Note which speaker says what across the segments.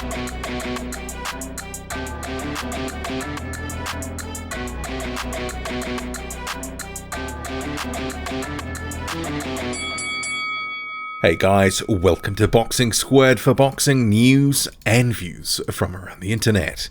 Speaker 1: Hey guys, welcome to Boxing Squared for boxing news and views from around the internet.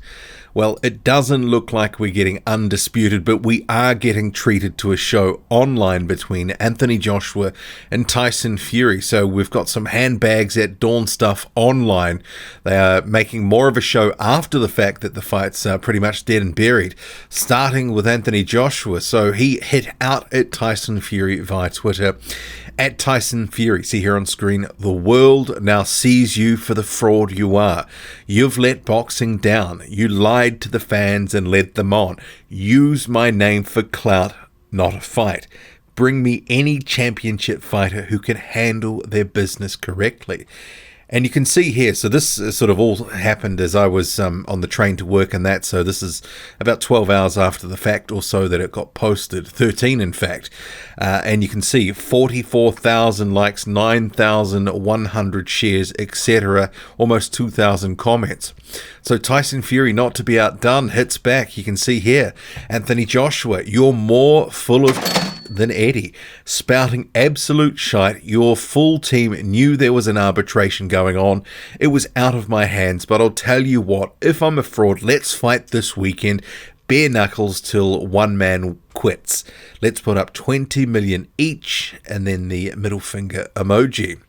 Speaker 1: Well, it doesn't look like we're getting undisputed, but we are getting treated to a show online between Anthony Joshua and Tyson Fury. So we've got some handbags at dawn stuff online. They are making more of a show after the fact that the fight's pretty much dead and buried, starting with Anthony Joshua. So he hit out at Tyson Fury via Twitter. At Tyson Fury, see here on screen, the world now sees you for the fraud you are. You've let boxing down. You lied to the fans and led them on. Use my name for clout, not a fight. Bring me any championship fighter who can handle their business correctly. And you can see here, so this sort of all happened as I was on the train to work and that, so this is about 12 hours after the fact or so that it got posted, 13 in fact, and you can see 44,000 likes, 9,100 shares, etc., almost 2,000 comments. So Tyson Fury, not to be outdone, hits back. You can see here, Anthony Joshua, you're more full of than Eddie, spouting absolute shite. Your full team knew there was an arbitration going on. It was out of my hands, but I'll tell you what, if I'm a fraud, let's fight this weekend. Bare knuckles till one man quits. Let's put up 20 million each, and then the middle finger emoji.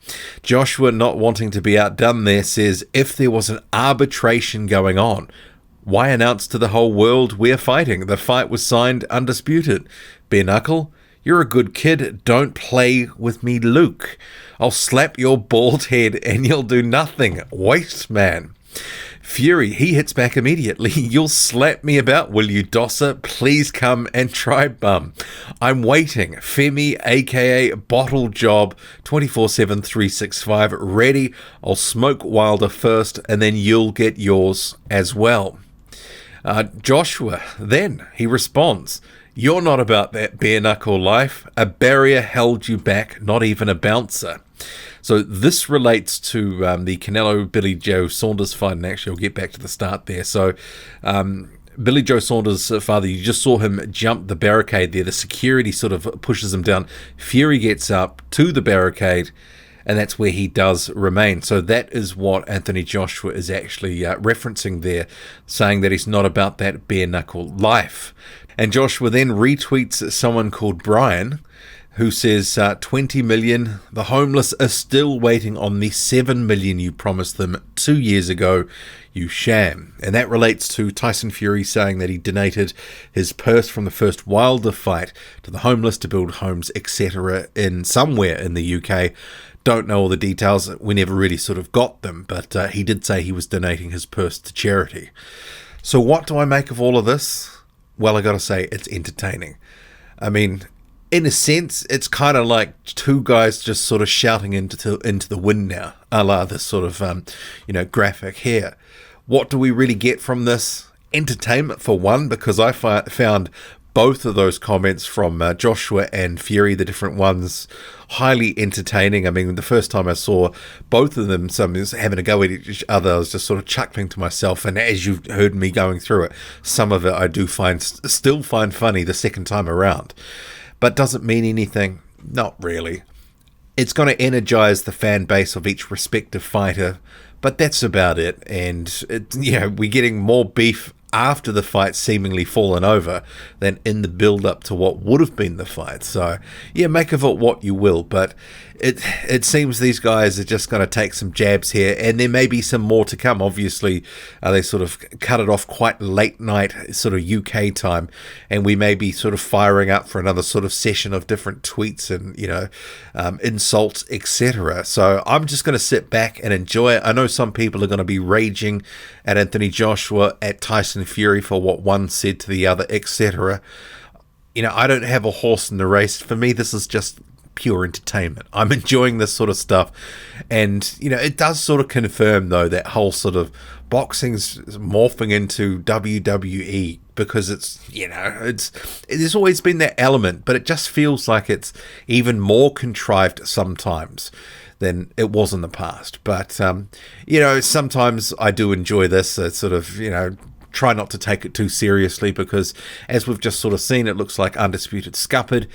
Speaker 1: Joshua, not wanting to be outdone there, says, if there was an arbitration going on, why announce to the whole world we're fighting? The fight was signed undisputed. Bare knuckle, you're a good kid. Don't play with me, Luke. I'll slap your bald head and you'll do nothing. Waste man. Fury, he hits back immediately. You'll slap me about, will you, Dosser? Please come and try, bum. I'm waiting. Femi, aka Bottle Job, 24/7, 365, ready. I'll smoke Wilder first and then you'll get yours as well. Joshua, then, he responds, you're not about that bare knuckle life. A barrier held you back, not even a bouncer. So this relates to the Canelo-Billy Joe Saunders fight, and actually I'll get back to the start there. So Billy Joe Saunders' father, you just saw him jump the barricade there. The security sort of pushes him down. Fury gets up to the barricade, and that's where he does remain. So that is what Anthony Joshua is actually referencing there, saying that he's not about that bare knuckle life. And Joshua then retweets someone called Brian, who says, 20 million, the homeless are still waiting on the 7 million you promised them 2 years ago, you sham. And that relates to Tyson Fury saying that he donated his purse from the first Wilder fight to the homeless to build homes, etc. in somewhere in the UK. Don't know all the details, we never really sort of got them, but he did say he was donating his purse to charity. So what do I make of all of this? Well, I gotta say, it's entertaining. I mean, in a sense, it's kind of like two guys just sort of shouting into the wind now, a la this sort of, graphic here. What do we really get from this? Entertainment for one, because I found both of those comments from Joshua and Fury, the different ones, highly entertaining. I mean, the first time I saw both of them having a go at each other, I was just sort of chuckling to myself. And as you heard me going through it, some of it I do still find funny the second time around. But does it mean anything? Not really. It's going to energize the fan base of each respective fighter, but that's about it. And we're getting more beef after the fight seemingly fallen over than in the build-up to what would have been the fight. So, yeah, make of it what you will, but it seems these guys are just going to take some jabs here, and there may be some more to come. Obviously, they sort of cut it off quite late night, sort of UK time, and we may be sort of firing up for another sort of session of different tweets and, insults, etc. So I'm just going to sit back and enjoy it. I know some people are going to be raging at Anthony Joshua, at Tyson Fury for what one said to the other, etc. I don't have a horse in the race. For me, this is just pure entertainment. I'm enjoying this sort of stuff, and it does sort of confirm though that whole sort of boxing's morphing into WWE because there's always been that element, but it just feels like it's even more contrived sometimes than it was in the past. But, sometimes I do enjoy this sort of, try not to take it too seriously, because as we've just sort of seen, it looks like undisputed scuppered.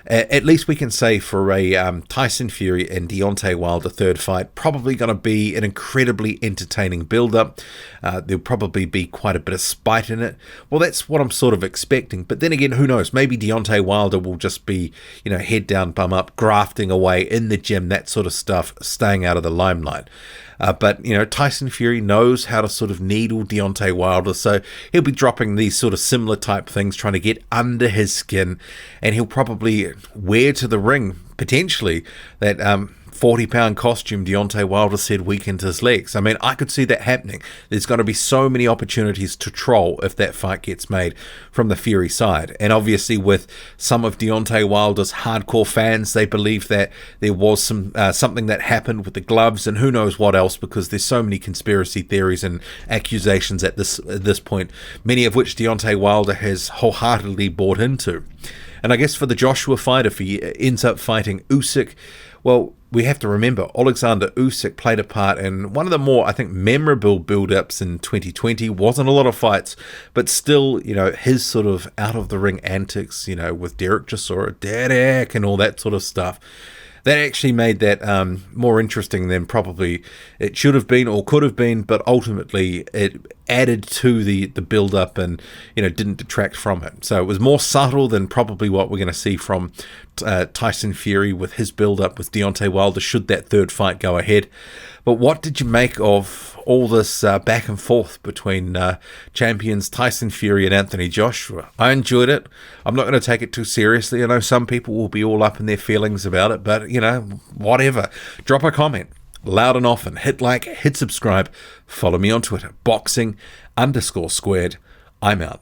Speaker 1: At least we can say for a Tyson Fury and Deontay Wilder third fight, probably going to be an incredibly entertaining build-up. There'll probably be quite a bit of spite in it. Well, that's what I'm sort of expecting. But then again, who knows? Maybe Deontay Wilder will just be, head down, bum up, grafting away in the gym, that sort of stuff, staying out of the limelight. But Tyson Fury knows how to sort of needle Deontay Wilder, so he'll be dropping these sort of similar type things, trying to get under his skin, and he'll probably wear to the ring, potentially, that 40-pound costume Deontay Wilder said weakened his legs. I mean, I could see that happening. There's going to be so many opportunities to troll if that fight gets made from the Fury side. And obviously with some of Deontay Wilder's hardcore fans, they believe that there was something that happened with the gloves and who knows what else, because there's so many conspiracy theories and accusations at this point, many of which Deontay Wilder has wholeheartedly bought into. And I guess for the Joshua fight, if he ends up fighting Usyk, well, we have to remember Alexander Usyk played a part in one of the more, I think, memorable build-ups in 2020. Wasn't a lot of fights, but still, his sort of out-of-the-ring antics, with Derek Chisora, Derek, and all that sort of stuff. That actually made that more interesting than probably it should have been or could have been, but ultimately it added to the build-up and, didn't detract from it. So it was more subtle than probably what we're going to see from Tyson Fury with his build-up with Deontay Wilder, should that third fight go ahead. But what did you make of all this back and forth between champions Tyson Fury and Anthony Joshua? I enjoyed it. I'm not going to take it too seriously. I know some people will be all up in their feelings about it, but, whatever. Drop a comment loud and often. Hit like, hit subscribe. Follow me on Twitter, boxing_squared. I'm out.